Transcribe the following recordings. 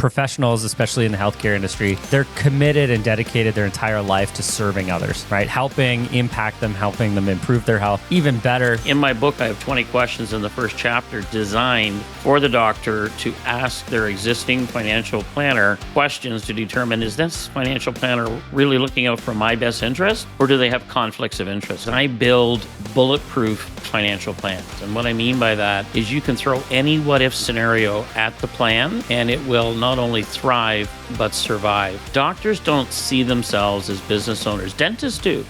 professionals, especially in the healthcare industry, they're committed and dedicated their entire life to serving others, right? Helping impact them, helping them improve their health even better. In my book, I have 20 questions in the first chapter designed for the doctor to ask their existing financial planner questions to determine, is this financial planner really looking out for my best interest, or do they have conflicts of interest? And I build bulletproof financial plans. And what I mean by that is you can throw any what-if scenario at the plan, and it will not only thrive, but survive. Doctors don't see themselves as business owners. Dentists do.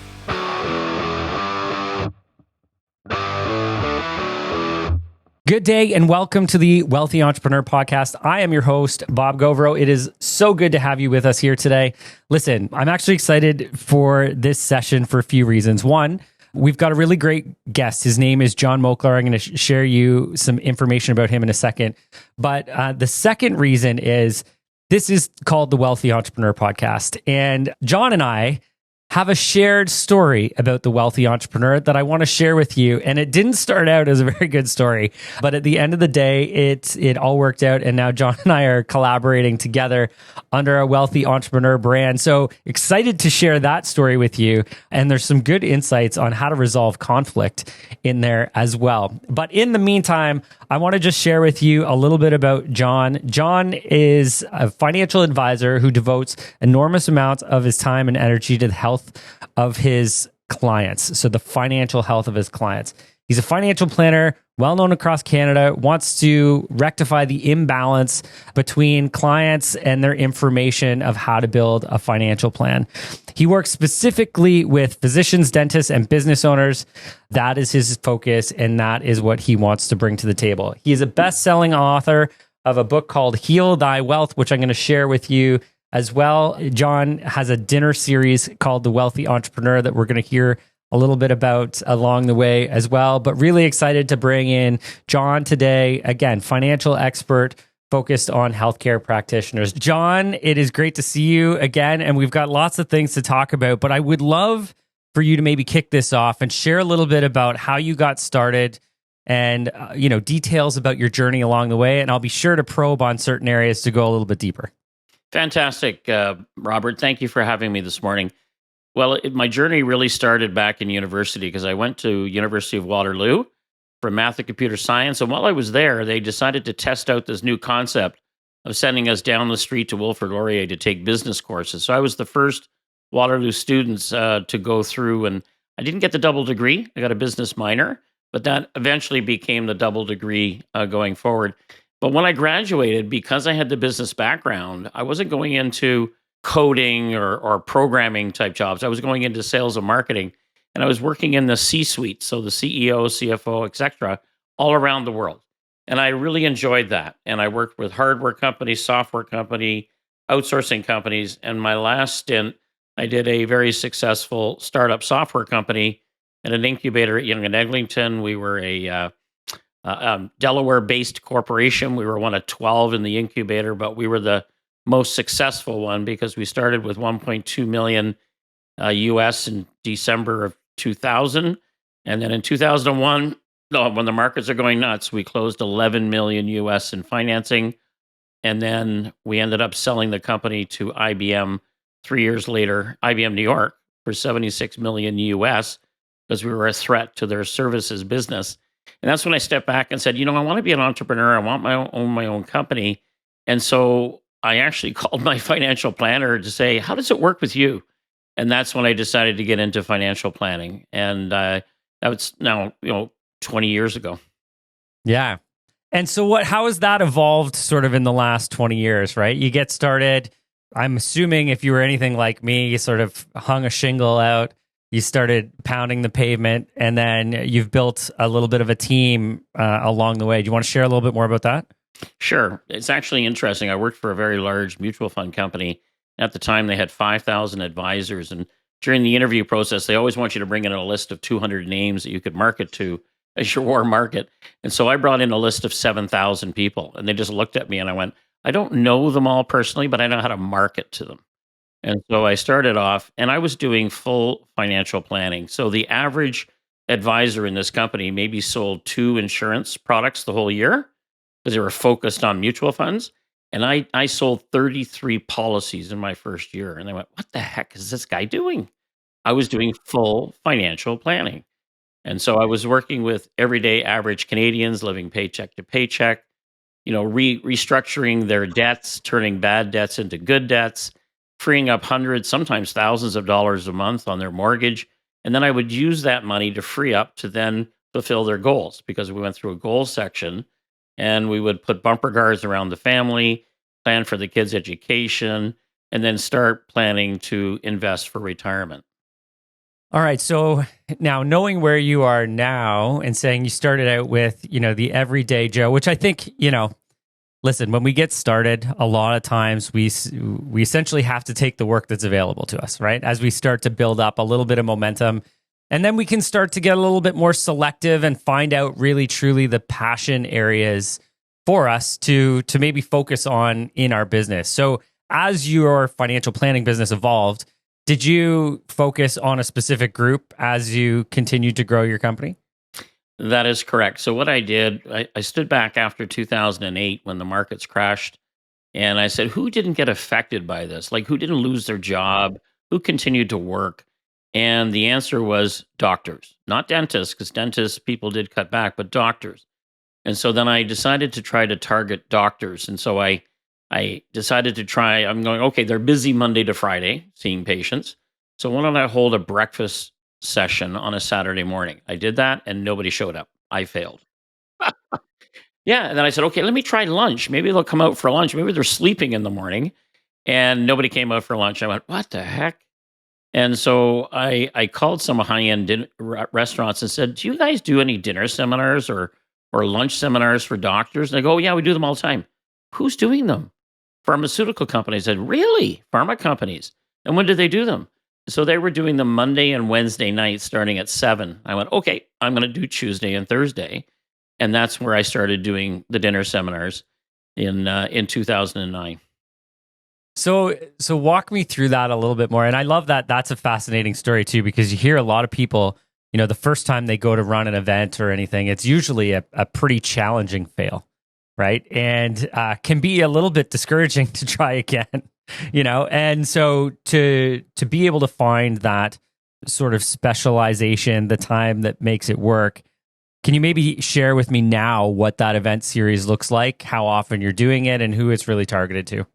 Good day and welcome to the Wealthy Entrepreneur Podcast. I am your host, Bob Gauvreau. It is so good to have you with us here today. Listen, I'm actually excited for this session for a few reasons. One, we've got a really great guest. His name is John Moakler. I'm going to share you some information about him in a second. But the second reason is this is called the Wealthy Entrepreneur Podcast. And John and I have a shared story about the wealthy entrepreneur that I want to share with you. And it didn't start out as a very good story, but at the end of the day, it all worked out. And now John and I are collaborating together under a wealthy entrepreneur brand. So excited to share that story with you. And there's some good insights on how to resolve conflict in there as well. But in the meantime, I want to just share with you a little bit about John. John is a financial advisor who devotes enormous amounts of his time and energy to the health of his clients. So the financial health of his clients. He's a financial planner, well known across Canada, wants to rectify the imbalance between clients and their information of how to build a financial plan. He works specifically with physicians, dentists, and business owners. That is his focus, and that is what he wants to bring to the table. He is a best-selling author of a book called Heal Thy Wealth, which I'm going to share with you as well. John has a dinner series called The Wealthy Entrepreneur that we're going to hear a little bit about along the way as well. But really excited to bring in John today. Again, financial expert focused on healthcare practitioners. John, it is great to see you again. And we've got lots of things to talk about, but I would love for you to maybe kick this off and share a little bit about how you got started and details about your journey along the way. And I'll be sure to probe on certain areas to go a little bit deeper. Fantastic, Robert. Thank you for having me this morning. Well, my journey really started back in university because I went to University of Waterloo for math and computer science. And while I was there, they decided to test out this new concept of sending us down the street to Wilfrid Laurier to take business courses. So I was the first Waterloo students to go through, and I didn't get the double degree. I got a business minor, but that eventually became the double degree going forward. But when I graduated, because I had the business background, I wasn't going into coding or programming type jobs. I was going into sales and marketing, and I was working in the C-suite, so the CEO, CFO, etc., all around the world. And I really enjoyed that. And I worked with hardware companies, software company, outsourcing companies. And my last stint, I did a very successful startup software company at an incubator at Young and Eglinton. We were a Delaware-based corporation. We were one of 12 in the incubator, but we were the most successful one because we started with 1.2 million US in December of 2000. And then in 2001, when the markets are going nuts, we closed 11 million US in financing. And then we ended up selling the company to IBM 3 years later, IBM New York, for 76 million US because we were a threat to their services business. And that's when I stepped back and said, I want to be an entrepreneur. I want my own company. And so I actually called my financial planner to say, how does it work with you? And that's when I decided to get into financial planning. And that was now, 20 years ago. Yeah. And so how has that evolved sort of in the last 20 years, right? You get started, I'm assuming if you were anything like me, you sort of hung a shingle out, you started pounding the pavement, and then you've built a little bit of a team along the way. Do you want to share a little bit more about that? Sure. It's actually interesting. I worked for a very large mutual fund company. At the time, they had 5,000 advisors. And during the interview process, they always want you to bring in a list of 200 names that you could market to as your warm market. And so I brought in a list of 7,000 people. And they just looked at me and I went, I don't know them all personally, but I know how to market to them. And so I started off and I was doing full financial planning. So the average advisor in this company maybe sold 2 insurance products the whole year because they were focused on mutual funds. And I sold 33 policies in my first year. And they went, what the heck is this guy doing? I was doing full financial planning. And so I was working with everyday average Canadians living paycheck to paycheck, restructuring their debts, turning bad debts into good debts, freeing up hundreds, sometimes thousands of dollars a month on their mortgage. And then I would use that money to free up to then fulfill their goals because we went through a goals section and we would put bumper cars around the family, plan for the kids' education, and then start planning to invest for retirement. All right. So now knowing where you are now and saying you started out with, the everyday Joe, which I think, listen, when we get started, a lot of times we essentially have to take the work that's available to us, right? As we start to build up a little bit of momentum, and then we can start to get a little bit more selective and find out really truly the passion areas for us to maybe focus on in our business. So as your financial planning business evolved, did you focus on a specific group as you continued to grow your company? That is correct. So what I did, I stood back after 2008 when the markets crashed, and I said, who didn't get affected by this? Like, who didn't lose their job? Who continued to work? And the answer was doctors, not dentists, because dentists, people did cut back, but doctors. And so then I decided to try to target doctors. And so I decided to try, I'm going, okay, they're busy Monday to Friday seeing patients. So why don't I hold a breakfast session on a Saturday morning? I did that and nobody showed up. I failed. Yeah. And then I said, okay, let me try lunch. Maybe they'll come out for lunch. Maybe they're sleeping in the morning. And nobody came out for lunch. I went, what the heck? And so I called some high-end restaurants and said, do you guys do any dinner seminars or lunch seminars for doctors? And they go, oh, yeah, we do them all the time. Who's doing them? Pharmaceutical companies. I said, really? Pharma companies. And when did they do them? So they were doing them Monday and Wednesday nights starting at 7. I went, okay, I'm going to do Tuesday and Thursday. And that's where I started doing the dinner seminars in 2009. So walk me through that a little bit more. And I love that that's a fascinating story too, because you hear a lot of people, the first time they go to run an event or anything, it's usually a pretty challenging fail, right? And can be a little bit discouraging to try again, And so to be able to find that sort of specialization, the time that makes it work, can you maybe share with me now what that event series looks like, how often you're doing it, and who it's really targeted to?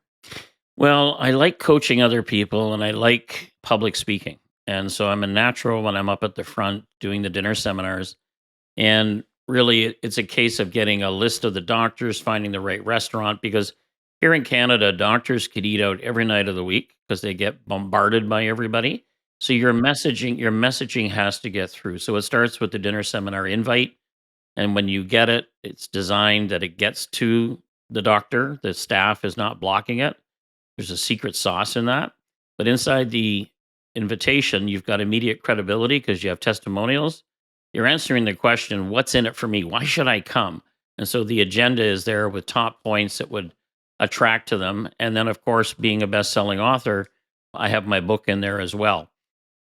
Well, I like coaching other people and I like public speaking. And so I'm a natural when I'm up at the front doing the dinner seminars. And really, it's a case of getting a list of the doctors, finding the right restaurant, because here in Canada, doctors could eat out every night of the week because they get bombarded by everybody. So your messaging has to get through. So it starts with the dinner seminar invite. And when you get it, it's designed that it gets to the doctor. The staff is not blocking it. There's a secret sauce in that. But inside the invitation, you've got immediate credibility because you have testimonials. You're answering the question, what's in it for me? Why should I come? And so the agenda is there with top points that would attract to them. And then, of course, being a best-selling author, I have my book in there as well.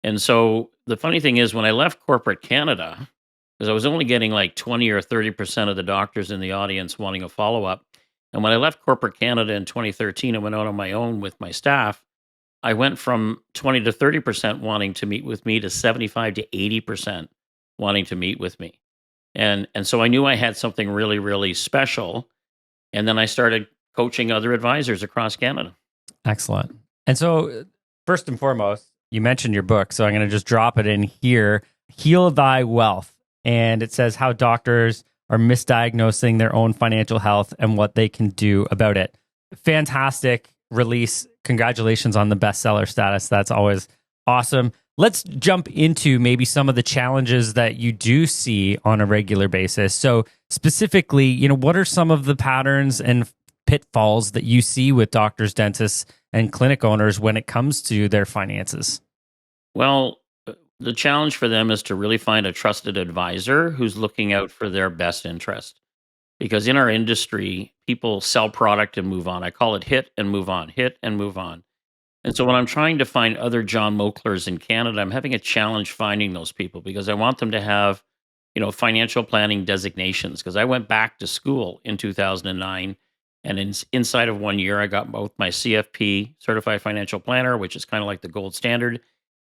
And so the funny thing is, when I left corporate Canada, because I was only getting like 20 or 30% of the doctors in the audience wanting a follow-up. And when I left corporate Canada in 2013 and went out on my own with my staff, I went from 20 to 30% wanting to meet with me to 75 to 80% wanting to meet with me. And so I knew I had something really, really special. And then I started coaching other advisors across Canada. Excellent. And so first and foremost, you mentioned your book, so I'm going to just drop it in here, Heal Thy Wealth. And it says how doctors are misdiagnosing their own financial health and what they can do about it. Fantastic release. Congratulations on the bestseller status. That's always awesome. Let's jump into maybe some of the challenges that you do see on a regular basis. So specifically, what are some of the patterns and pitfalls that you see with doctors, dentists, and clinic owners when it comes to their finances? Well, the challenge for them is to really find a trusted advisor who's looking out for their best interest. Because in our industry, people sell product and move on. I call it hit and move on, hit and move on. And so when I'm trying to find other John Moaklers in Canada, I'm having a challenge finding those people because I want them to have, financial planning designations. Because I went back to school in 2009 And inside of 1 year, I got both my CFP, Certified Financial Planner, which is kind of like the gold standard,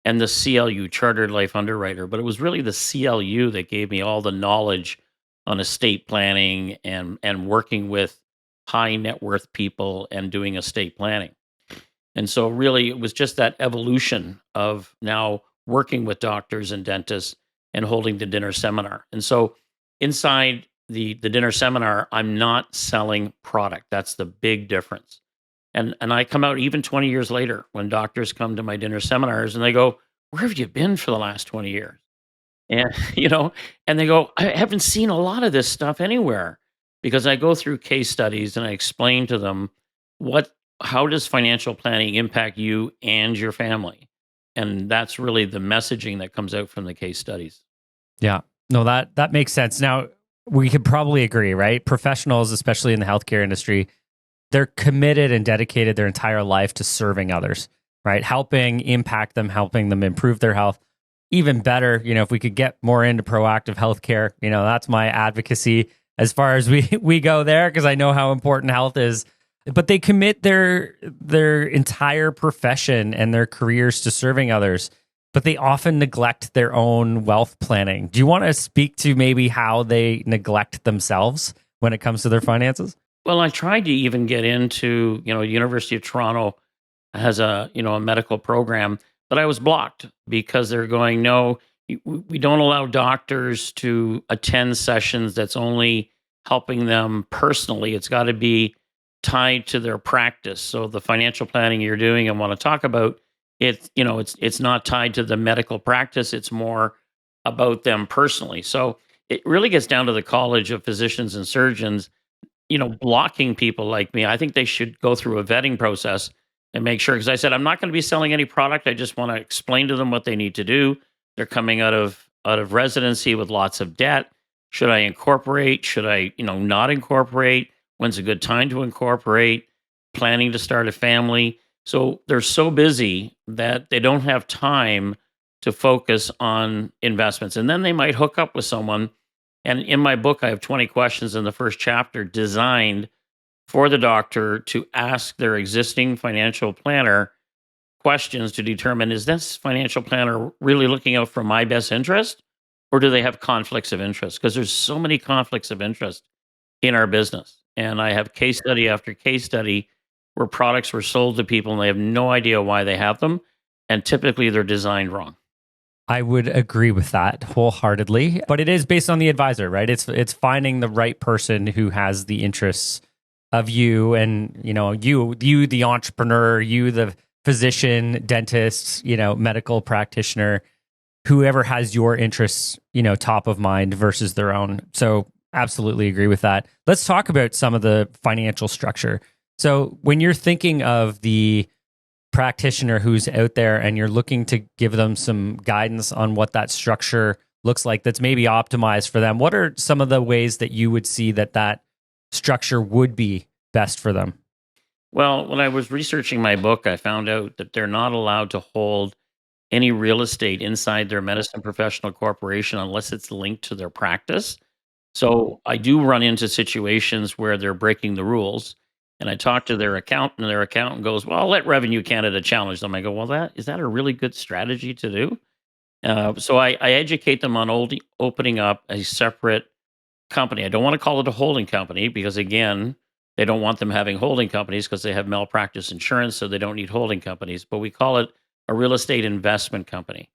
and the CLU, Chartered Life Underwriter. But it was really the CLU that gave me all the knowledge on estate planning and working with high net worth people and doing estate planning. And so really it was just that evolution of now working with doctors and dentists and holding the dinner seminar. And so inside the dinner seminar, I'm not selling product. That's the big difference. And I come out even 20 years later when doctors come to my dinner seminars and they go, "Where have you been for the last 20 years?" And and they go, "I haven't seen a lot of this stuff anywhere." Because I go through case studies and I explain to them what how does financial planning impact you and your family? And that's really the messaging that comes out from the case studies. Yeah. No, that makes sense. Now, we could probably agree, right? Professionals, especially in the healthcare industry, they're committed and dedicated their entire life to serving others, right? Impact them, helping them improve their health. Even better, if we could get more into proactive healthcare, that's my advocacy as far as we go there, because I know how important health is. But they commit their entire profession and their careers to serving others, but they often neglect their own wealth planning. Do you want to speak to maybe how they neglect themselves when it comes to their finances? Well, I tried to even get into, University of Toronto has a medical program, but I was blocked because they're going, "No, we don't allow doctors to attend sessions that's only helping them personally. It's got to be tied to their practice." So the financial planning you're doing and want to talk about, it's not tied to the medical practice. It's more about them personally. So it really gets down to the College of Physicians and Surgeons, blocking people like me. I think they should go through a vetting process and make sure, because I said, I'm not going to be selling any product. I just want to explain to them what they need to do. They're coming out of residency with lots of debt. Should I incorporate? Should I, not incorporate? When's a good time to incorporate? Planning to start a family. So they're so busy that they don't have time to focus on investments. And then they might hook up with someone. And in my book, I have 20 questions in the first chapter designed for the doctor to ask their existing financial planner questions to determine, is this financial planner really looking out for my best interest, or do they have conflicts of interest? Because there's so many conflicts of interest in our business. And I have case study after case study where products were sold to people and they have no idea why they have them. And typically they're designed wrong. I would agree with that wholeheartedly, but it is based on the advisor, right? It's finding the right person who has the interests of you, and you the entrepreneur, you the physician, dentist, medical practitioner, whoever has your interests, top of mind versus their own. So absolutely agree with that. Let's talk about some of the financial structure. So when you're thinking of the practitioner who's out there and you're looking to give them some guidance on what that structure looks like that's maybe optimized for them, what are some of the ways that you would see that structure would be best for them? Well, when I was researching my book, I found out that they're not allowed to hold any real estate inside their medicine professional corporation unless it's linked to their practice. So I do run into situations where they're breaking the rules. And I talk to their accountant, and their accountant goes, "Well, I'll let Revenue Canada challenge them." I go, "Well, is that a really good strategy to do?" So I educate them on opening up a separate company. I don't want to call it a holding company because, again, they don't want them having holding companies because they have malpractice insurance, so they don't need holding companies. But we call it a real estate investment company.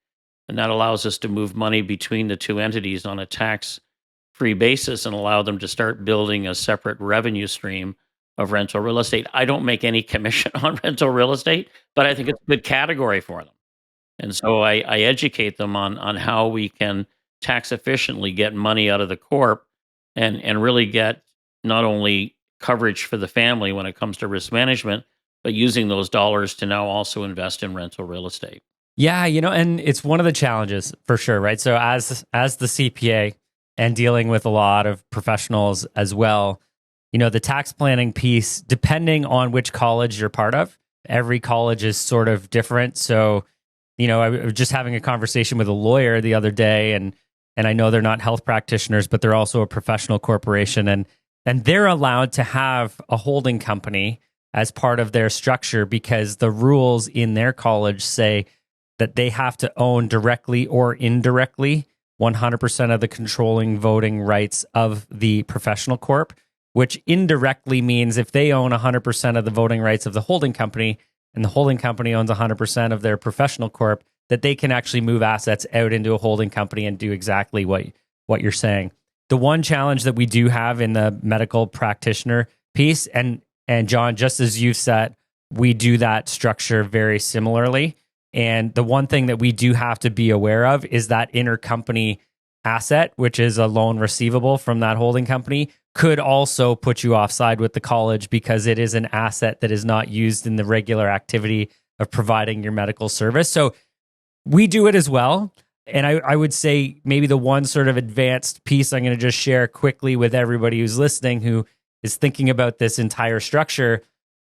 And that allows us to move money between the two entities on a tax-free basis and allow them to start building a separate revenue stream of rental real estate. I don't make any commission on rental real estate, but I think it's a good category for them. And so I educate them on how we can tax efficiently get money out of the corp and really get not only coverage for the family when it comes to risk management, but using those dollars to now also invest in rental real estate. Yeah, and it's one of the challenges for sure, right? So as the CPA and dealing with a lot of professionals as well, the tax planning piece, depending on which college you're part of, every college is sort of different. So, I was just having a conversation with a lawyer the other day, and I know they're not health practitioners, but they're also a professional corporation. And And they're allowed to have a holding company as part of their structure because the rules in their college say that they have to own directly or indirectly 100% of the controlling voting rights of the professional corp, which indirectly means if they own 100% of the voting rights of the holding company and the holding company owns 100% of their professional corp, that they can actually move assets out into a holding company and do exactly what you're saying. The one challenge that we do have in the medical practitioner piece, and John, just as you've said, we do that structure very similarly. And the one thing that we do have to be aware of is that intercompany asset, which is a loan receivable from that holding company, could also put you offside with the college because it is an asset that is not used in the regular activity of providing your medical service. So we do it as well. And I would say maybe the one sort of advanced piece I'm going to just share quickly with everybody who's listening who is thinking about this entire structure.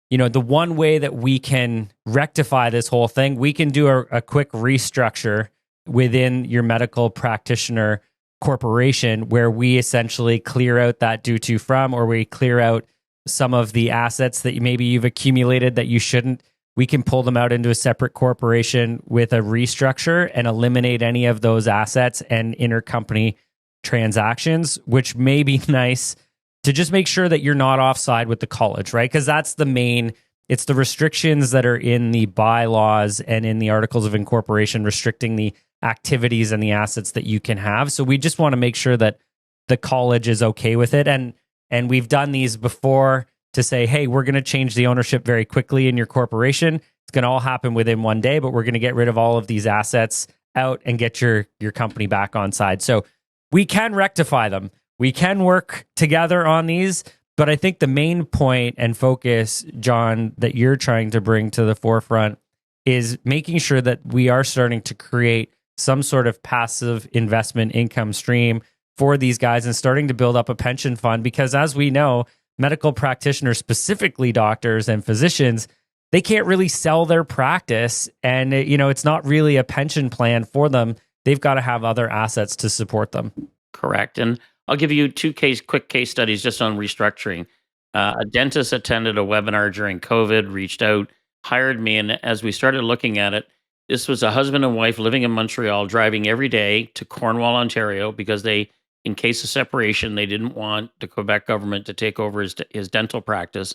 The one way that we can rectify this whole thing, we can do a quick restructure within your medical practitioner corporation where we essentially clear out that due to from, or we clear out some of the assets that maybe you've accumulated that you shouldn't. We can pull them out into a separate corporation with a restructure and eliminate any of those assets and intercompany transactions, which may be nice to just make sure that you're not offside with the college, right? Because that's it's the restrictions that are in the bylaws and in the articles of incorporation restricting the activities and the assets that you can have. So we just want to make sure that the college is okay with it. And we've done these before to say, hey, we're going to change the ownership very quickly in your corporation. It's going to all happen within one day, but we're going to get rid of all of these assets out and get your company back on side. So we can rectify them. We can work together on these, but I think the main point and focus, John, that you're trying to bring to the forefront is making sure that we are starting to create some sort of passive investment income stream for these guys and starting to build up a pension fund. Because as we know, medical practitioners, specifically doctors and physicians, they can't really sell their practice. And it's not really a pension plan for them. They've got to have other assets to support them. Correct. And I'll give you two quick case studies just on restructuring. A dentist attended a webinar during COVID, reached out, hired me. And as we started looking at it, this was a husband and wife living in Montreal, driving every day to Cornwall, Ontario, because in case of separation, they didn't want the Quebec government to take over his dental practice.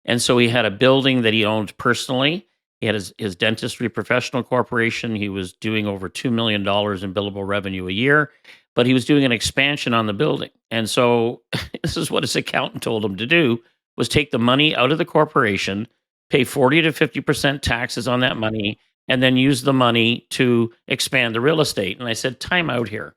And so he had a building that he owned personally. He had his dentistry professional corporation. He was doing over $2 million in billable revenue a year, but he was doing an expansion on the building. And so this is what his accountant told him to do, was take the money out of the corporation, pay 40 to 50% taxes on that money, and then use the money to expand the real estate. And I said, time out here.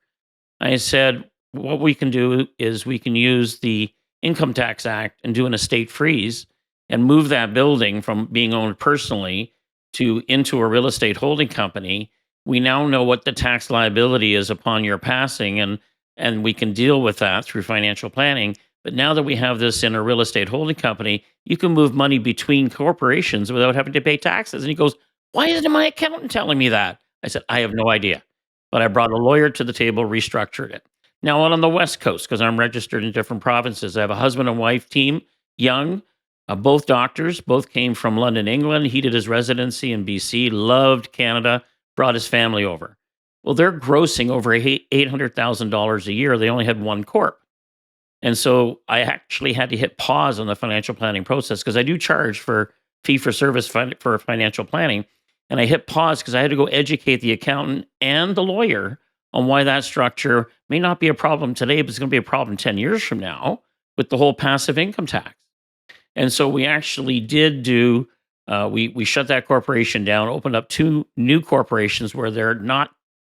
I said, what we can do is we can use the Income Tax Act and do an estate freeze and move that building from being owned personally into a real estate holding company. We now know what the tax liability is upon your passing, and we can deal with that through financial planning. But now that we have this in a real estate holding company, you can move money between corporations without having to pay taxes. And he goes, why isn't my accountant telling me that? I said, I have no idea. But I brought a lawyer to the table, restructured it. Now, on the West Coast, because I'm registered in different provinces, I have a husband and wife team, young, both doctors, both came from London, England. He did his residency in BC, loved Canada, brought his family over. Well, they're grossing over $800,000 a year. They only had one corp. And so I actually had to hit pause on the financial planning process because I do charge for fee for service for financial planning. And I hit pause because I had to go educate the accountant and the lawyer on why that structure may not be a problem today, but it's going to be a problem 10 years from now with the whole passive income tax. And so we actually did do, we shut that corporation down, opened up two new corporations where they're not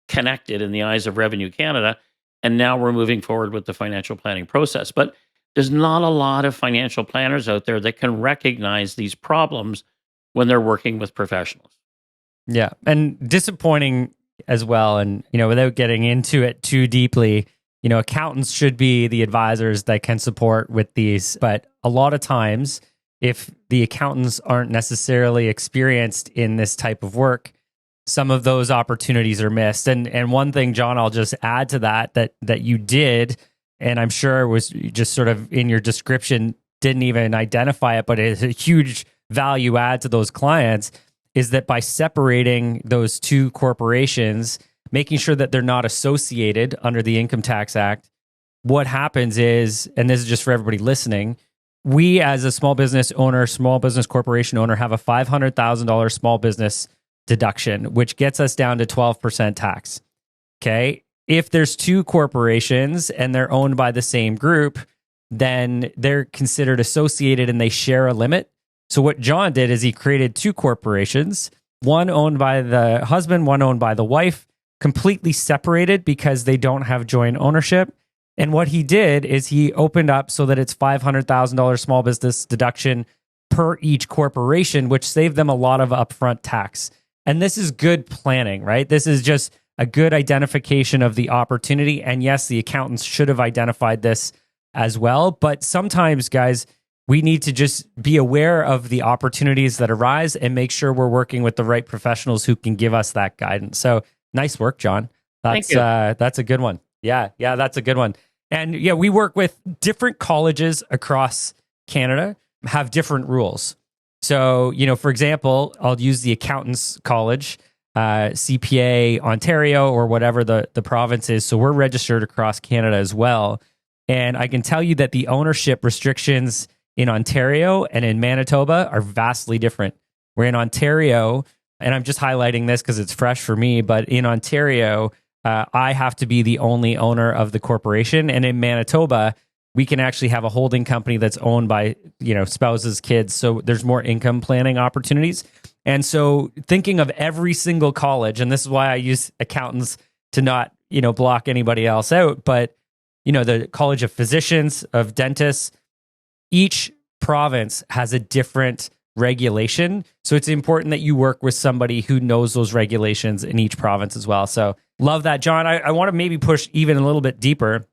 connected in the eyes of Revenue Canada. And now we're moving forward with the financial planning process. But there's not a lot of financial planners out there that can recognize these problems when they're working with professionals. Yeah. And disappointing as well. And, without getting into it too deeply, accountants should be the advisors that can support with these. But a lot of times, if the accountants aren't necessarily experienced in this type of work, some of those opportunities are missed. And one thing, John, I'll just add to that you did, and I'm sure it was just sort of in your description, didn't even identify it, but it is a huge value add to those clients, is that by separating those two corporations, making sure that they're not associated under the Income Tax Act, what happens is, and this is just for everybody listening, we as a small business owner, small business corporation owner, have a $500,000 small business deduction, which gets us down to 12% tax. Okay. If there's two corporations and they're owned by the same group, then they're considered associated and they share a limit. So what John did is he created two corporations, one owned by the husband, one owned by the wife, completely separated because they don't have joint ownership. And what he did is he opened up so that it's $500,000 small business deduction per each corporation, which saved them a lot of upfront tax. And this is good planning, right? This is just a good identification of the opportunity. And yes, the accountants should have identified this as well. But sometimes, guys, we need to just be aware of the opportunities that arise and make sure we're working with the right professionals who can give us that guidance. So nice work, John. That's a good one. Yeah, that's a good one. And yeah, we work with different colleges across Canada, have different rules. So, for example, I'll use the Accountants College, CPA Ontario, or whatever the province is. So we're registered across Canada as well. And I can tell you that the ownership restrictions in Ontario and in Manitoba are vastly different. We're in Ontario, and I'm just highlighting this because it's fresh for me, but in Ontario, I have to be the only owner of the corporation. And in Manitoba, we can actually have a holding company that's owned by, spouses, kids. So there's more income planning opportunities. And so thinking of every single college, and this is why I use accountants to not, block anybody else out, but, the College of Physicians, of Dentists, each province has a different regulation. So it's important that you work with somebody who knows those regulations in each province as well. So love that, John. I want to maybe push even a little bit deeper,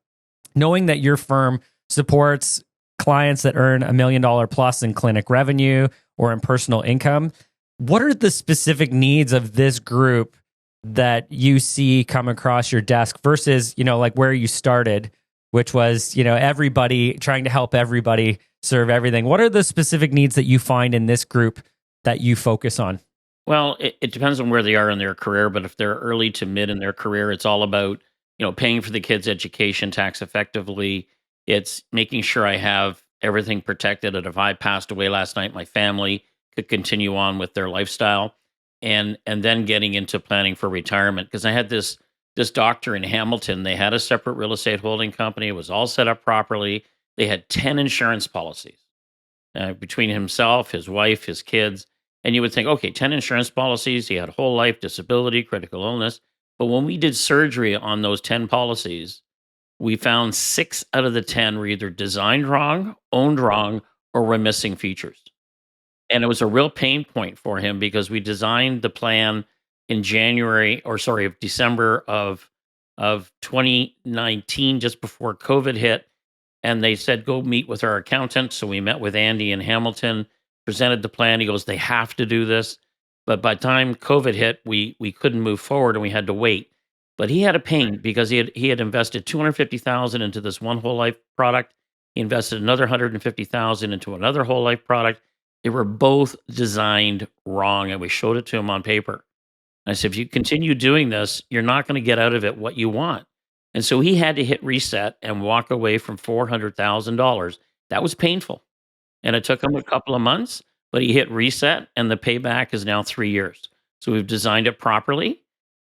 knowing that your firm supports clients that earn $1 million plus in clinic revenue or in personal income. What are the specific needs of this group that you see come across your desk versus, like where you started, which was, everybody trying to help everybody serve everything? What are the specific needs that you find in this group that you focus on? Well, it depends on where they are in their career, but if they're early to mid in their career, it's all about, paying for the kids' education tax effectively. It's making sure I have everything protected. And if I passed away last night, my family could continue on with their lifestyle, and then getting into planning for retirement. Because I had this doctor in Hamilton. They had a separate real estate holding company. It was all set up properly. They had 10 insurance policies between himself, his wife, his kids. And you would think, okay, 10 insurance policies. He had whole life, disability, critical illness. But when we did surgery on those 10 policies, we found 6 out of the 10 were either designed wrong, owned wrong, or were missing features. And it was a real pain point for him because we designed the plan in December of 2019, just before COVID hit. And they said, go meet with our accountant. So we met with Andy in Hamilton, presented the plan. He goes, they have to do this. But by the time COVID hit, we couldn't move forward and we had to wait. But he had a pain because he had invested $250,000 into this one whole life product. He invested another $150,000 into another whole life product. They were both designed wrong, and we showed it to him on paper. And I said, if you continue doing this, you're not going to get out of it what you want. And so he had to hit reset and walk away from $400,000. That was painful. And it took him a couple of months, but he hit reset, and the payback is now 3 years. So we've designed it properly.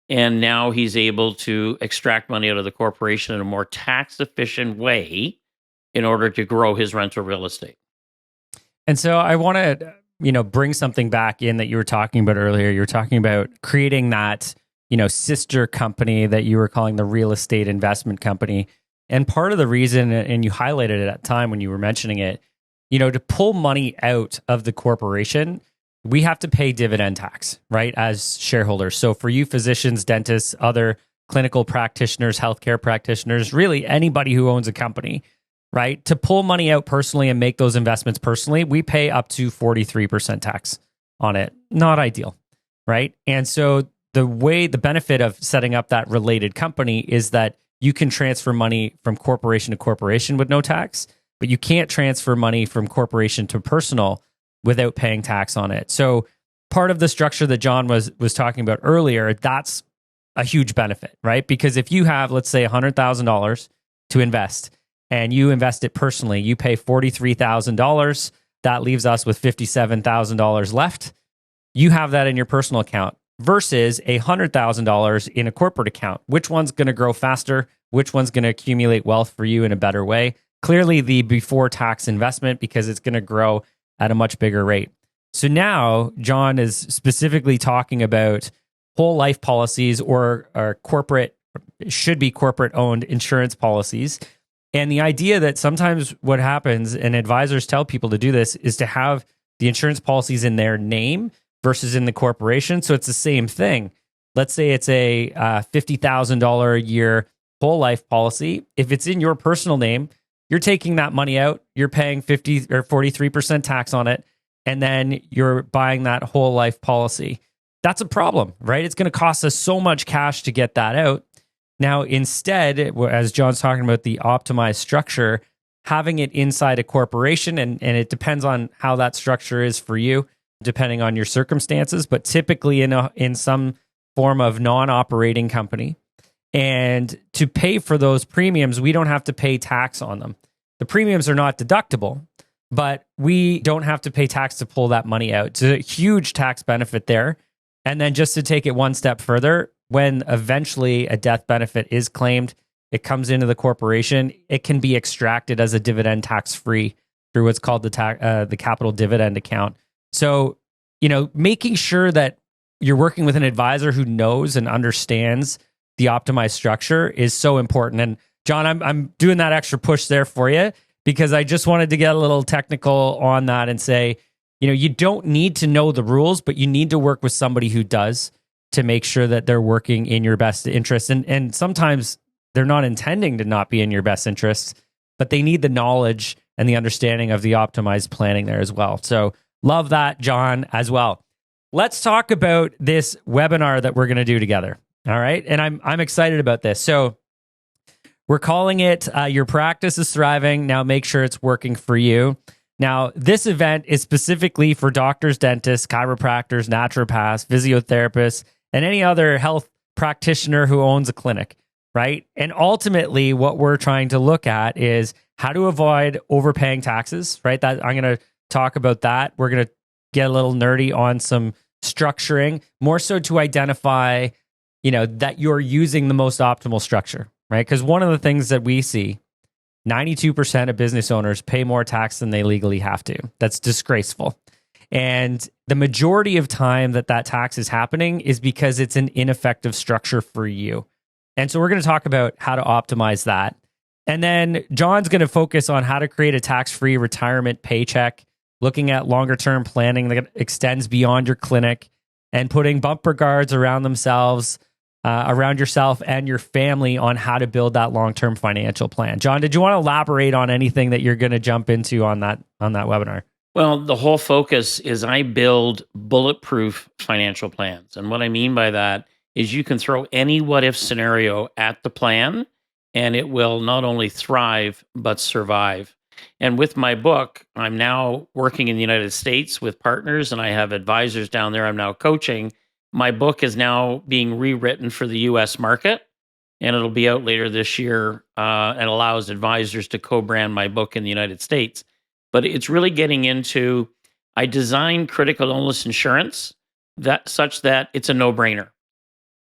And now he's able to extract money out of the corporation in a more tax efficient way in order to grow his rental real estate. And so I want to, bring something back in that you were talking about earlier. You were talking about creating that, sister company that you were calling the real estate investment company. And part of the reason, and you highlighted it at the time when you were mentioning it, to pull money out of the corporation, we have to pay dividend tax, right, as shareholders. So for you physicians, dentists, other clinical practitioners, healthcare practitioners, really anybody who owns a company, right, to pull money out personally and make those investments personally, we pay up to 43% tax on it. Not ideal, right? And so the benefit of setting up that related company is that you can transfer money from corporation to corporation with no tax, but you can't transfer money from corporation to personal without paying tax on it. So part of the structure that John was talking about earlier, that's a huge benefit, right? Because if you have, let's say, $100,000 to invest and you invest it personally, you pay $43,000. That leaves us with $57,000 left. You have that in your personal account versus $100,000 in a corporate account. Which one's going to grow faster? Which one's going to accumulate wealth for you in a better way? Clearly the before tax investment, because it's going to grow at a much bigger rate. So now John is specifically talking about whole life policies or corporate, should be corporate owned insurance policies. And the idea that sometimes what happens, and advisors tell people to do this, is to have the insurance policies in their name versus in the corporation. So it's the same thing. Let's say it's a $50,000 a year whole life policy. If it's in your personal name, you're taking that money out, you're paying 50 or 43% tax on it, and then you're buying that whole life policy. That's a problem, right? It's going to cost us so much cash to get that out. Now, instead, as John's talking about the optimized structure, having it inside a corporation, and it depends on how that structure is for you, depending on your circumstances, but typically in some form of non-operating company. And to pay for those premiums, we don't have to pay tax on them. The premiums are not deductible, but we don't have to pay tax to pull that money out. It's a huge tax benefit there. And then just to take it one step further, when eventually a death benefit is claimed, it comes into the corporation, it can be extracted as a dividend tax-free through what's called the capital dividend account. So, making sure that you're working with an advisor who knows and understands the optimized structure is so important. And John, I'm doing that extra push there for you because I just wanted to get a little technical on that and say, you don't need to know the rules, but you need to work with somebody who does to make sure that they're working in your best interest. And sometimes they're not intending to not be in your best interests, but they need the knowledge and the understanding of the optimized planning there as well. So love that, John, as well. Let's talk about this webinar that we're going to do together. All right. And I'm excited about this. So we're calling it Your Practice is Thriving. Now make sure it's working for you. Now, this event is specifically for doctors, dentists, chiropractors, naturopaths, physiotherapists, and any other health practitioner who owns a clinic, right? And ultimately, what we're trying to look at is how to avoid overpaying taxes, right? That I'm going to talk about that. We're going to get a little nerdy on some structuring, more so to identify, that you're using the most optimal structure, right? Because one of the things that we see, 92% of business owners pay more tax than they legally have to. That's disgraceful. And the majority of time that tax is happening is because it's an ineffective structure for you. And so we're going to talk about how to optimize that. And then John's going to focus on how to create a tax-free retirement paycheck, looking at longer-term planning that extends beyond your clinic and putting bumper guards around yourself and your family on how to build that long-term financial plan. John, did you want to elaborate on anything that you're going to jump into on that webinar? Well, the whole focus is I build bulletproof financial plans. And what I mean by that is you can throw any what-if scenario at the plan, and it will not only thrive, but survive. And with my book, I'm now working in the United States with partners, and I have advisors down there I'm now coaching. My book is now being rewritten for the U.S. market, and it'll be out later this year and allows advisors to co-brand my book in the United States. But it's really getting into, I designed critical illness insurance such that it's a no-brainer.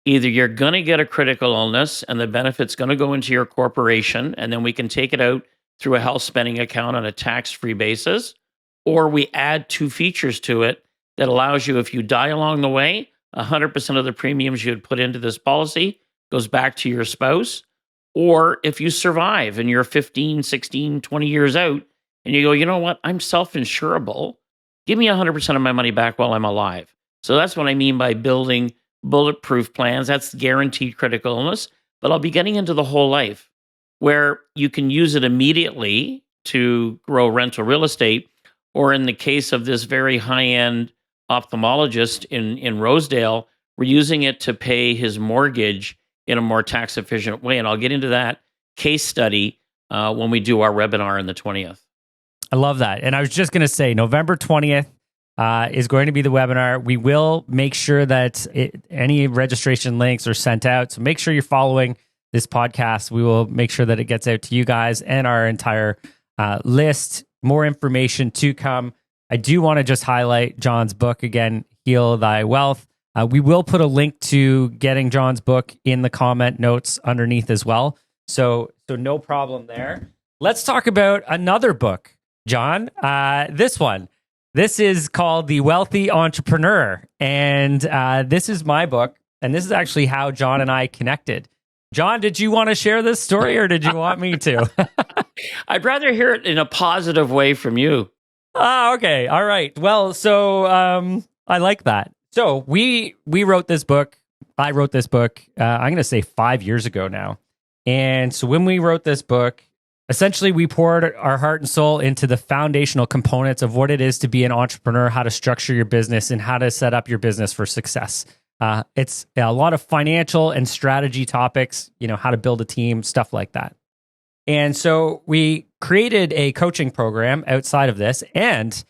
Either you're going to get a critical illness and the benefit's going to go into your corporation, and then we can take it out through a health spending account on a tax-free basis, or we add two features to it that allows you, if you die along the way, 100% of the premiums you had put into this policy goes back to your spouse. Or if you survive and you're 15, 16, 20 years out, and you go, you know what, I'm self-insurable. Give me 100% of my money back while I'm alive. So that's what I mean by building bulletproof plans. That's guaranteed critical illness. But I'll be getting into the whole life where you can use it immediately to grow rental real estate. Or in the case of this very high-end ophthalmologist in Rosedale, we're using it to pay his mortgage in a more tax efficient way. And I'll get into that case study when we do our webinar on the 20th. I love that. And I was just going to say, November 20th is going to be the webinar. We will make sure that any registration links are sent out. So make sure you're following this podcast. We will make sure that it gets out to you guys and our entire list. More information to come. I do want to just highlight John's book again, Heal Thy Wealth. We will put a link to getting John's book in the comment notes underneath as well. So no problem there. Let's talk about another book, John. This one. This is called The Wealthy Entrepreneur. And this is my book. And this is actually how John and I connected. John, did you want to share this story or did you want me to? I'd rather hear it in a positive way from you. Okay. All right. Well, so I like that. So we wrote this book. I wrote this book, I'm going to say 5 years ago now. And so when we wrote this book, essentially we poured our heart and soul into the foundational components of what it is to be an entrepreneur, how to structure your business, and how to set up your business for success. It's a lot of financial and strategy topics, how to build a team, stuff like that. And so we created a coaching program outside of this and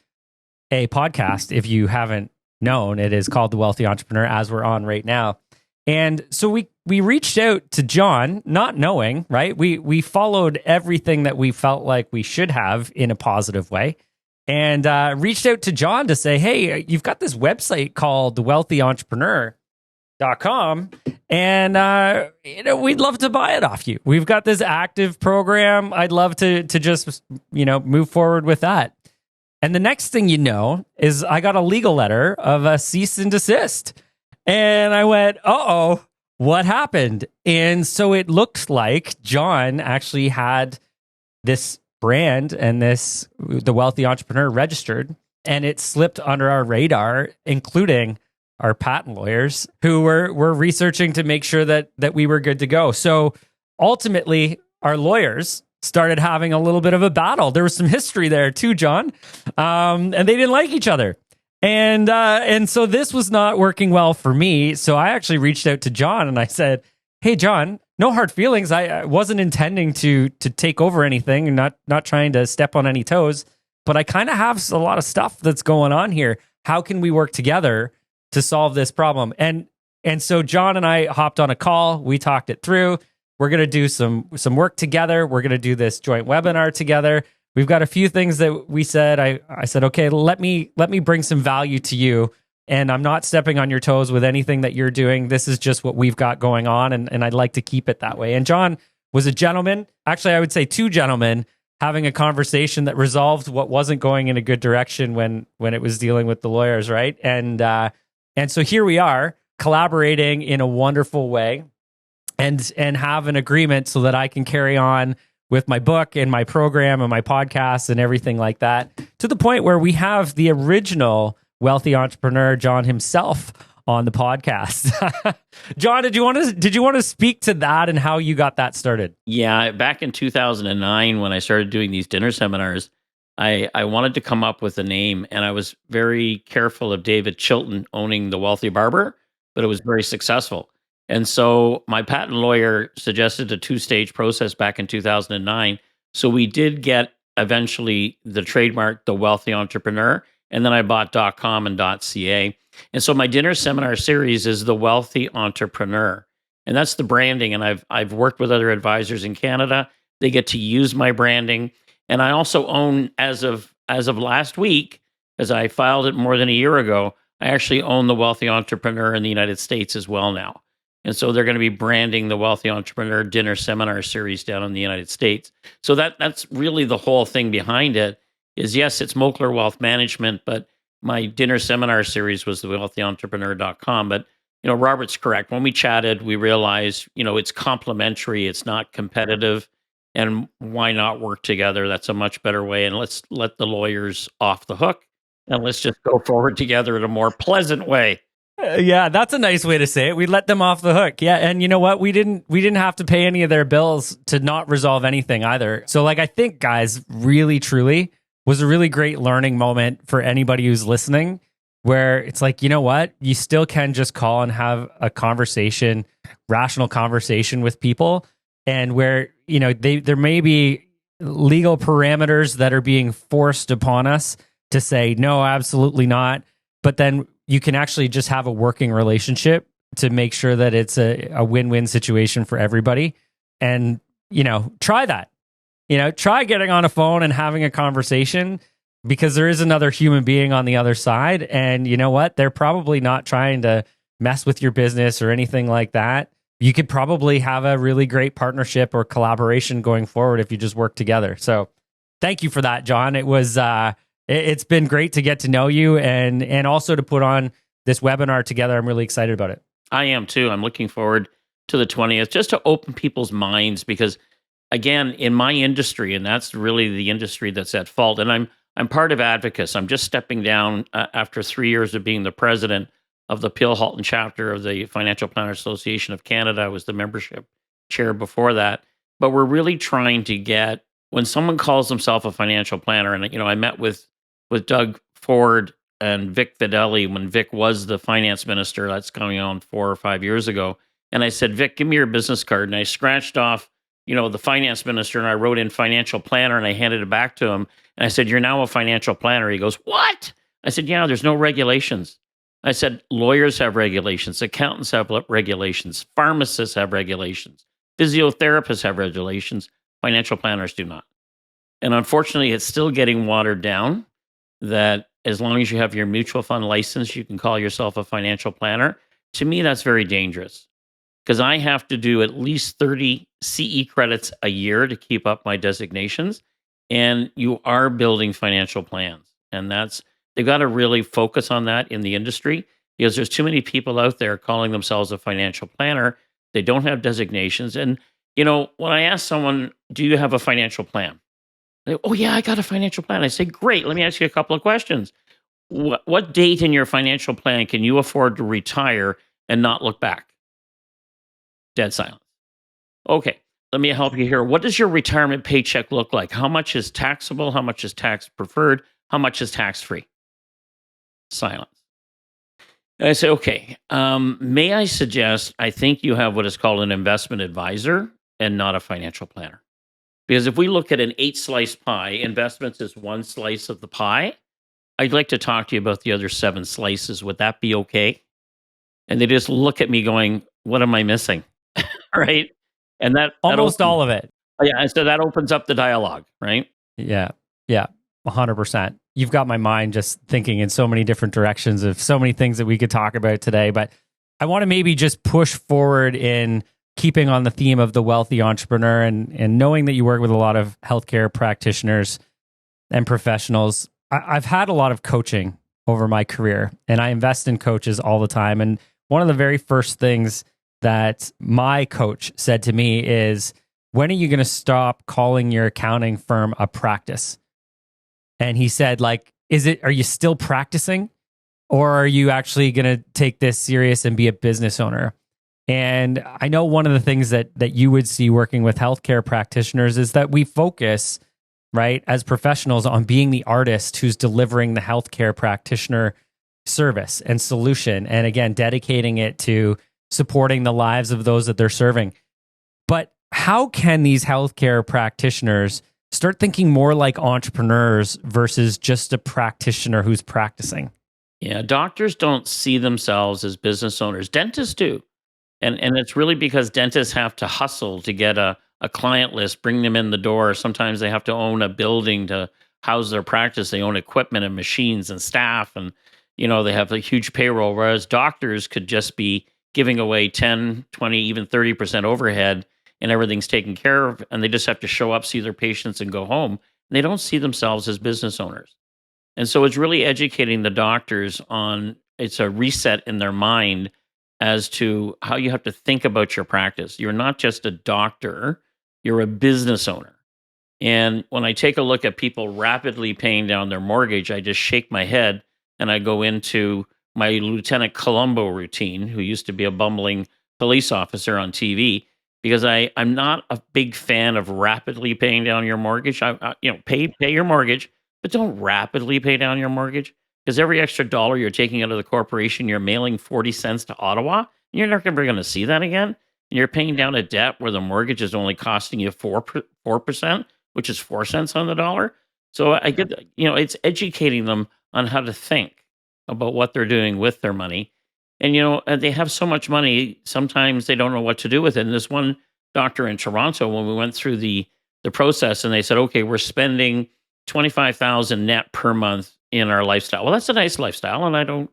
a podcast. If you haven't known, it is called The Wealthy Entrepreneur, as we're on right now. And so we reached out to John, not knowing, right? We followed everything that we felt like we should have in a positive way, and reached out to John to say, hey, you've got this website called thewealthyentrepreneur.com, and we'd love to buy it off you. We've got this active program. I'd love to just move forward with that. And the next thing you know is I got a legal letter of a cease and desist. And I went, uh-oh, what happened? And so it looked like John actually had this brand and The Wealthy Entrepreneur registered, and it slipped under our radar, including our patent lawyers who were researching to make sure that we were good to go. So ultimately, our lawyers started having a little bit of a battle. There was some history there too, John, and they didn't like each other. And so this was not working well for me. So I actually reached out to John and I said, hey, John, no hard feelings. I wasn't intending to take over anything and not trying to step on any toes, but I kind of have a lot of stuff that's going on here. How can we work together to solve this problem? And so John and I hopped on a call. We talked it through. We're going to do some work together. We're going to do this joint webinar together. We've got a few things that we said. I said, okay, let me bring some value to you. And I'm not stepping on your toes with anything that you're doing. This is just what we've got going on. And I'd like to keep it that way. And John was a gentleman. Actually, I would say two gentlemen having a conversation that resolved what wasn't going in a good direction when it was dealing with the lawyers, right? And so here we are collaborating in a wonderful way and have an agreement so that I can carry on with my book and my program and my podcast and everything like that, to the point where we have the original wealthy entrepreneur, John himself, on the podcast. John, did you want to speak to that and how you got that started? Yeah, back in 2009, when I started doing these dinner seminars, I wanted to come up with a name, and I was very careful of David Chilton owning The Wealthy Barber, but it was very successful. And so my patent lawyer suggested a 2-stage process back in 2009. So we did get eventually the trademark, The Wealthy Entrepreneur, and then I bought .com and .ca. And so my dinner seminar series is The Wealthy Entrepreneur. And that's the branding. And I've worked with other advisors in Canada. They get to use my branding. And I also own, as of last week, as I filed it more than a year ago, I actually own The Wealthy Entrepreneur in the United States as well now. And so they're going to be branding the Wealthy Entrepreneur Dinner Seminar Series down in the United States. So that's really the whole thing behind it is, yes, it's Moakler Wealth Management, but my dinner seminar series was thewealthyentrepreneur.com. But, Robert's correct. When we chatted, we realized, it's complementary. It's not competitive. And why not work together? That's a much better way. And let's let the lawyers off the hook and let's just go forward together in a more pleasant way. Yeah, that's a nice way to say it. We let them off the hook. Yeah, and you know what? We didn't have to pay any of their bills to not resolve anything either. So I think, guys, really truly was a really great learning moment for anybody who's listening, where it's like, you know what? You still can just call and have a conversation, rational conversation with people. And where, there may be legal parameters that are being forced upon us to say, no, absolutely not. But then you can actually just have a working relationship to make sure that it's a win-win situation for everybody. And, try that. Try getting on a phone and having a conversation, because there is another human being on the other side. And you know what? They're probably not trying to mess with your business or anything like that. You could probably have a really great partnership or collaboration going forward if you just work together. So thank you for that, John. It's been great to get to know you and also to put on this webinar together. I'm really excited about it. I am too. I'm looking forward to the 20th, just to open people's minds, because again, in my industry, and that's really the industry that's at fault. And I'm part of Advocates. I'm just stepping down after 3 years of being the president of the Peel Halton chapter of the Financial Planners Association of Canada. I was the membership chair before that. But we're really trying to get, when someone calls themselves a financial planner, and I met with Doug Ford and Vic Fideli when Vic was the finance minister. That's coming on 4 or 5 years ago. And I said, Vic, give me your business card. And I scratched off, the finance minister, and I wrote in financial planner, and I handed it back to him. And I said, you're now a financial planner. He goes, what? I said, yeah, there's no regulations. I said, lawyers have regulations, accountants have regulations, pharmacists have regulations, physiotherapists have regulations, financial planners do not. And unfortunately, it's still getting watered down that as long as you have your mutual fund license, you can call yourself a financial planner. To me, that's very dangerous, because I have to do at least 30 CE credits a year to keep up my designations. And you are building financial plans. And they've got to really focus on that in the industry, because there's too many people out there calling themselves a financial planner. They don't have designations. And, when I ask someone, do you have a financial plan? They go, oh, yeah, I got a financial plan. I say, great. Let me ask you a couple of questions. What date in your financial plan can you afford to retire and not look back? Dead silence. Okay, let me help you here. What does your retirement paycheck look like? How much is taxable? How much is tax preferred? How much is tax free? Silence. And I say, okay, may I suggest, I think you have what is called an investment advisor and not a financial planner. Because if we look at an 8-slice pie, investments is one slice of the pie. I'd like to talk to you about the other 7 slices. Would that be okay? And they just look at me going, what am I missing? Right? And that almost all of it. Yeah. And so that opens up the dialogue, right? Yeah. 100%. You've got my mind just thinking in so many different directions of so many things that we could talk about today. But I want to maybe just push forward in keeping on the theme of the wealthy entrepreneur, and knowing that you work with a lot of healthcare practitioners and professionals. I've had a lot of coaching over my career, and I invest in coaches all the time. And one of the very first things that my coach said to me is, when are you going to stop calling your accounting firm a practice? And he said, are you still practicing, or are you actually going to take this serious and be a business owner? And I know one of the things that you would see working with healthcare practitioners is that we focus, right, as professionals on being the artist who's delivering the healthcare practitioner service and solution. And again, dedicating it to supporting the lives of those that they're serving. But how can these healthcare practitioners start thinking more like entrepreneurs versus just a practitioner who's practicing? Yeah, doctors don't see themselves as business owners. Dentists do. And it's really because dentists have to hustle to get a client list, bring them in the door. Sometimes they have to own a building to house their practice. They own equipment and machines and staff, and they have a huge payroll. Whereas doctors could just be giving away 10, 20, even 30% overhead, and everything's taken care of, and they just have to show up, see their patients, and go home. And they don't see themselves as business owners. And so it's really educating the doctors on, it's a reset in their mind as to how you have to think about your practice. You're not just a doctor, you're a business owner. And when I take a look at people rapidly paying down their mortgage, I just shake my head and I go into my Lieutenant Columbo routine, who used to be a bumbling police officer on TV, because I'm not a big fan of rapidly paying down your mortgage. Pay your mortgage, but don't rapidly pay down your mortgage, because every extra dollar you're taking out of the corporation, you're mailing 40 cents to Ottawa. You're never going to see that again. And you're paying down a debt where the mortgage is only costing you 4%, which is 4 cents on the dollar. So I get, it's educating them on how to think about what they're doing with their money. And, they have so much money, sometimes they don't know what to do with it. And this one doctor in Toronto, when we went through the process and they said, okay, we're spending 25,000 net per month in our lifestyle. Well, that's a nice lifestyle. And I don't,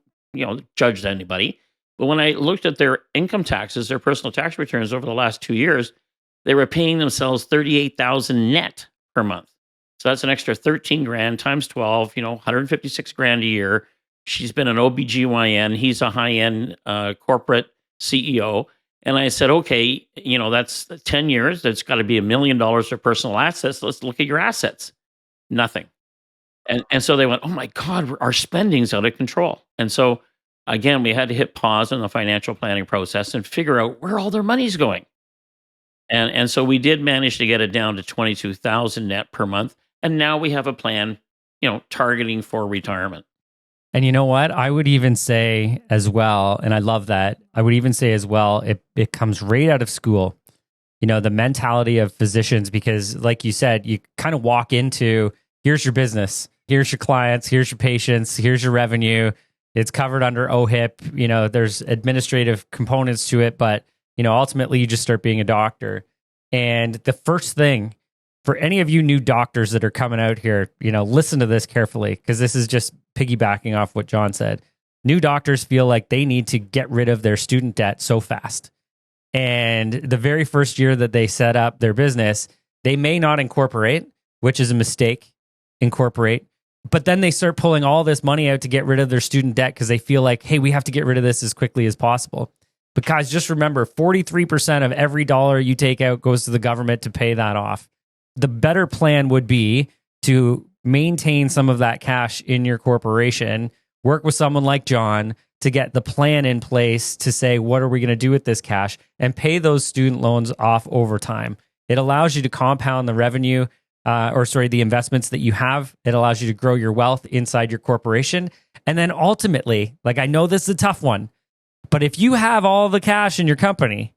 judge anybody. But when I looked at their income taxes, their personal tax returns over the last 2 years, they were paying themselves 38,000 net per month. So that's an extra 13 grand times 12, 156 grand a year. She's been an OBGYN. He's a high-end corporate CEO. And I said, okay, that's 10 years. That's got to be $1 million of personal assets. Let's look at your assets. Nothing. And so they went, oh my God, our spending's out of control. And so again, we had to hit pause in the financial planning process and figure out where all their money's going. And so we did manage to get it down to 22,000 net per month. And now we have a plan, targeting for retirement. And you know what? I would even say as well, and I love that, I would even say as well, it comes right out of school. The mentality of physicians, because like you said, you kind of walk into, here's your business, here's your clients, here's your patients, here's your revenue. It's covered under OHIP. There's administrative components to it, but ultimately you just start being a doctor. And the first thing for any of you new doctors that are coming out here, listen to this carefully, because this is just piggybacking off what John said. New doctors feel like they need to get rid of their student debt so fast. And the very first year that they set up their business, they may not incorporate, which is a mistake, but then they start pulling all this money out to get rid of their student debt because they feel like, hey, we have to get rid of this as quickly as possible. But guys, just remember, 43% of every dollar you take out goes to the government to pay that off. The better plan would be to maintain some of that cash in your corporation, work with someone like John to get the plan in place to say, what are we going to do with this cash, and pay those student loans off over time. It allows you to compound the revenue, the investments that you have. It allows you to grow your wealth inside your corporation. And then ultimately, like, I know this is a tough one, but if you have all the cash in your company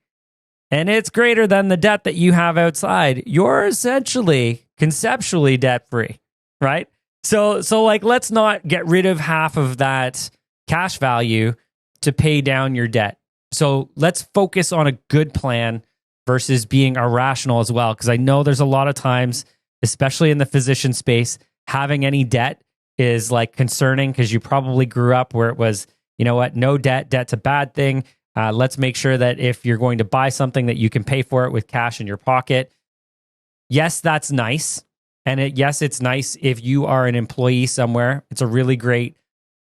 and it's greater than the debt that you have outside, you're essentially conceptually debt free, right? So like, let's not get rid of half of that cash value to pay down your debt. So let's focus on a good plan versus being irrational as well. Because I know there's a lot of times, especially in the physician space, having any debt is like concerning, because you probably grew up where it was, no debt, debt's a bad thing. Let's make sure that if you're going to buy something that you can pay for it with cash in your pocket. Yes, that's nice. And yes, it's nice if you are an employee somewhere. It's a really great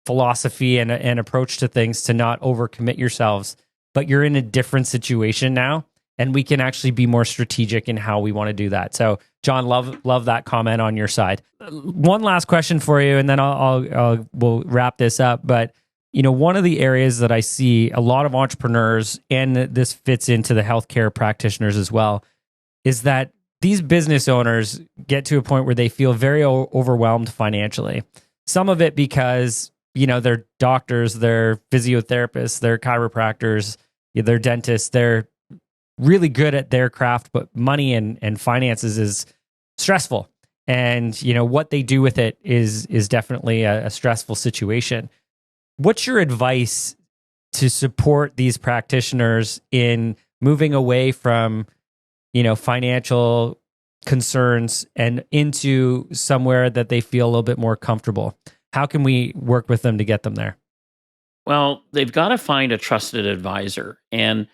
philosophy and approach to things to not overcommit yourselves. But you're in a different situation now, and we can actually be more strategic in how we want to do that. So, John, love that comment on your side. One last question for you, and then we'll wrap this up. But one of the areas that I see a lot of entrepreneurs, and this fits into the healthcare practitioners as well, is that these business owners get to a point where they feel very overwhelmed financially. Some of it because, they're doctors, they're physiotherapists, they're chiropractors, they're dentists, they're really good at their craft, but money and finances is stressful. And, what they do with it is definitely a stressful situation. What's your advice to support these practitioners in moving away from, financial concerns and into somewhere that they feel a little bit more comfortable? How can we work with them to get them there? Well, they've got to find a trusted advisor and,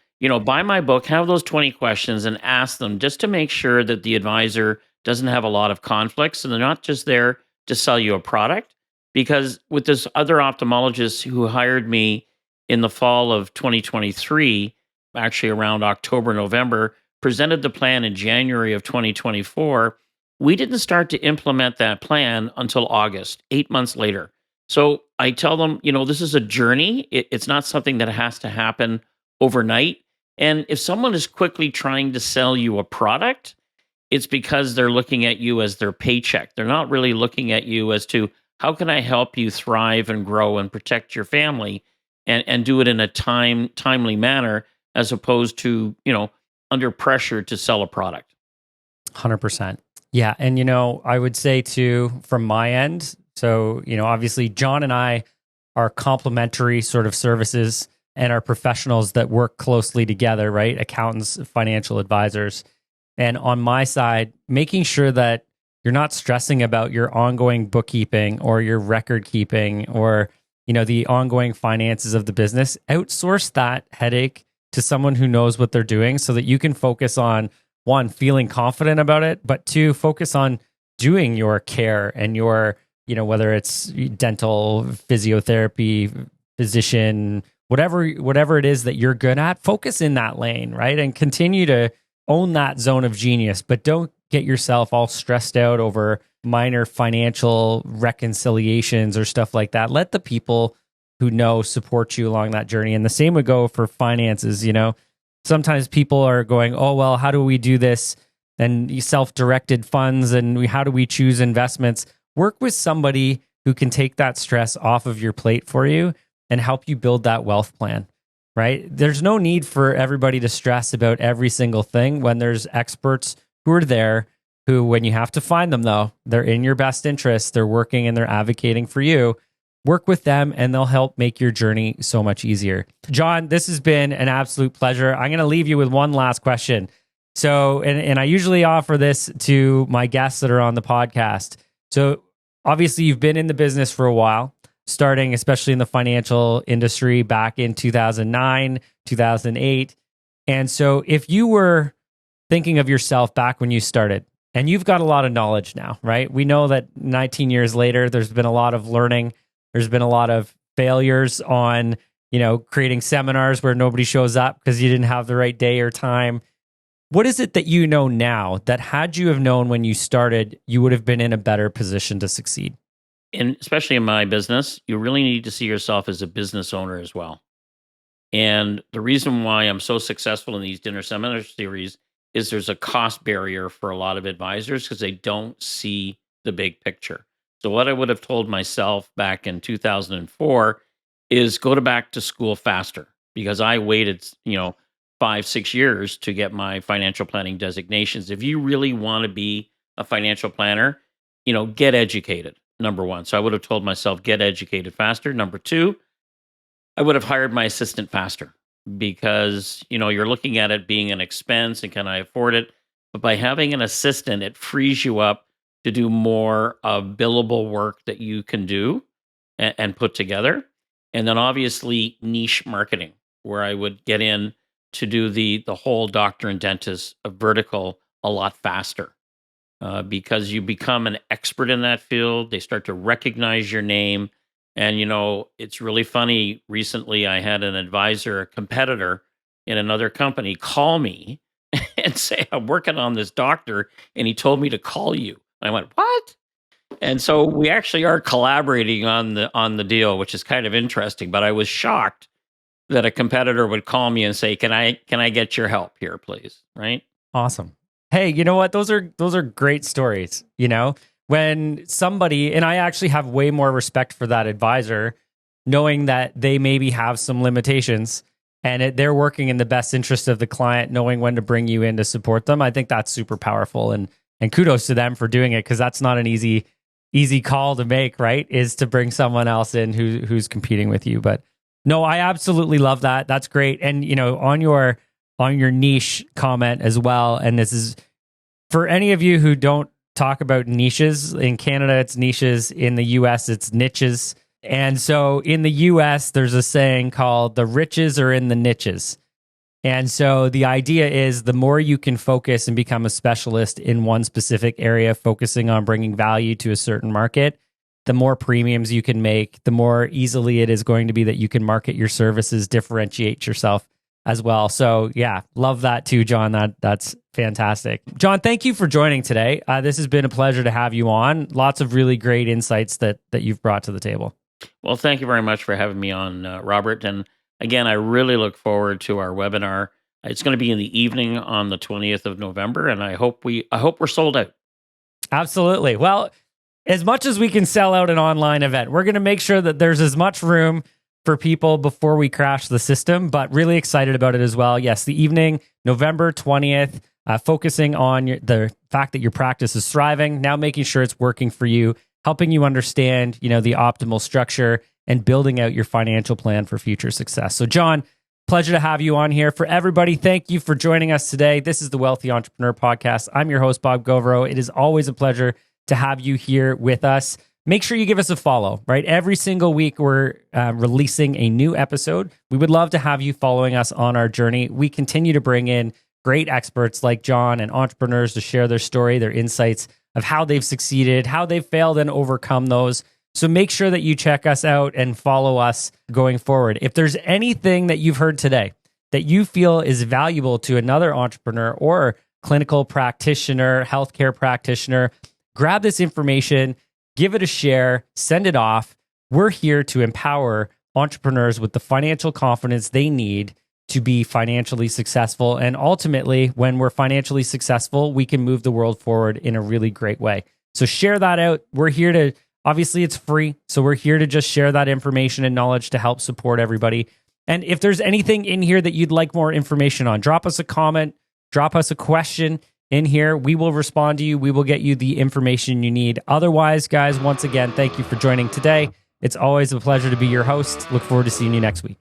buy my book, have those 20 questions and ask them, just to make sure that the advisor doesn't have a lot of conflicts and they're not just there to sell you a product. Because with this other ophthalmologist who hired me in the fall of 2023, actually around October, November, presented the plan in January of 2024, we didn't start to implement that plan until August, 8 months later. So I tell them, this is a journey. It's not something that has to happen overnight. And if someone is quickly trying to sell you a product, it's because they're looking at you as their paycheck. They're not really looking at you as to How can I help you thrive and grow and protect your family and do it in a timely manner as opposed to, under pressure to sell a product? 100%. Yeah. And, I would say too, from my end, so, obviously, John and I are complementary sort of services and are professionals that work closely together, right? Accountants, financial advisors. And on my side, making sure that you're not stressing about your ongoing bookkeeping or your record keeping or, the ongoing finances of the business. Outsource that headache to someone who knows what they're doing so that you can focus on one, feeling confident about it, but two, focus on doing your care and your, whether it's dental, physiotherapy, physician, whatever it is that you're good at, focus in that lane, right? And continue to own that zone of genius, but don't get yourself all stressed out over minor financial reconciliations or stuff like that. Let the people who know support you along that journey. And the same would go for finances, Sometimes people are going, oh, well, how do we do this? And self-directed funds and how do we choose investments? Work with somebody who can take that stress off of your plate for you and help you build that wealth plan, right? There's no need for everybody to stress about every single thing when there's experts who are there who, when you have to find them though, they're in your best interest, they're working and they're advocating for you. Work with them and they'll help make your journey so much easier. John, this has been an absolute pleasure. I'm going to leave you with one last question. So, and I usually offer this to my guests that are on the podcast. So obviously you've been in the business for a while, starting especially in the financial industry back in 2009, 2008. And so if you were thinking of yourself back when you started, and you've got a lot of knowledge now, right? We know that 19 years later, there's been a lot of learning. There's been a lot of failures on, creating seminars where nobody shows up because you didn't have the right day or time. What is it that you know now that had you have known when you started, you would have been in a better position to succeed? And especially in my business, you really need to see yourself as a business owner as well. And the reason why I'm so successful in these dinner seminar series is there's a cost barrier for a lot of advisors because they don't see the big picture. So what I would have told myself back in 2004 is go to back to school faster because I waited, 5-6 years to get my financial planning designations. If you really want to be a financial planner, get educated. Number one. So I would have told myself, get educated faster. Number two, I would have hired my assistant faster because, you're looking at it being an expense and can I afford it? But by having an assistant, it frees you up to do more of billable work that you can do and put together. And then obviously niche marketing, where I would get in to do the whole doctor and dentist vertical a lot faster because you become an expert in that field. They start to recognize your name. And, it's really funny. Recently, I had an advisor, a competitor in another company, call me and say, I'm working on this doctor, and he told me to call you. I went, what? And so we actually are collaborating on the deal, which is kind of interesting. But I was shocked that a competitor would call me and say, Can I get your help here, please? Right? Awesome. Hey, you know what? Those are great stories, when somebody, and I actually have way more respect for that advisor, knowing that they maybe have some limitations and they're working in the best interest of the client, knowing when to bring you in to support them. I think that's super powerful, and kudos to them for doing it because that's not an easy call to make, right? Is to bring someone else in who's competing with you. But no, I absolutely love that. That's great. And on your niche comment as well, and this is for any of you who don't talk about niches. In Canada, it's niches. In the US, it's niches. And so in the US, there's a saying called the riches are in the niches. And so the idea is the more you can focus and become a specialist in one specific area, focusing on bringing value to a certain market, the more premiums you can make, the more easily it is going to be that you can market your services, differentiate yourself as well. So yeah, love that too, John. That's fantastic. John, thank you for joining today. This has been a pleasure to have you on. Lots of really great insights that you've brought to the table. Well, thank you very much for having me on, Robert. And again, I really look forward to our webinar. It's going to be in the evening on the 20th of November, and I hope we're sold out. Absolutely. Well, as much as we can sell out an online event. We're going to make sure that there's as much room for people before we crash the system, but really excited about it as well. Yes, the evening, November 20th, focusing on the fact that your practice is thriving, now making sure it's working for you, helping you understand, the optimal structure and building out your financial plan for future success. So John, pleasure to have you on here. For everybody, thank you for joining us today. This is the Wealthy Entrepreneur Podcast. I'm your host, Bob Gauvreau. It is always a pleasure to have you here with us. Make sure you give us a follow, right? Every single week, we're releasing a new episode. We would love to have you following us on our journey. We continue to bring in great experts like John and entrepreneurs to share their story, their insights of how they've succeeded, how they've failed and overcome those. So make sure that you check us out and follow us going forward. If there's anything that you've heard today that you feel is valuable to another entrepreneur or clinical practitioner, healthcare practitioner, grab this information, give it a share, send it off. We're here to empower entrepreneurs with the financial confidence they need to be financially successful. And ultimately, when we're financially successful, we can move the world forward in a really great way. So share that out. We're here to, obviously it's free. So we're here to just share that information and knowledge to help support everybody. And if there's anything in here that you'd like more information on, drop us a comment, drop us a question in here. We will respond to you. We will get you the information you need. Otherwise, guys, once again, thank you for joining today. It's always a pleasure to be your host. Look forward to seeing you next week.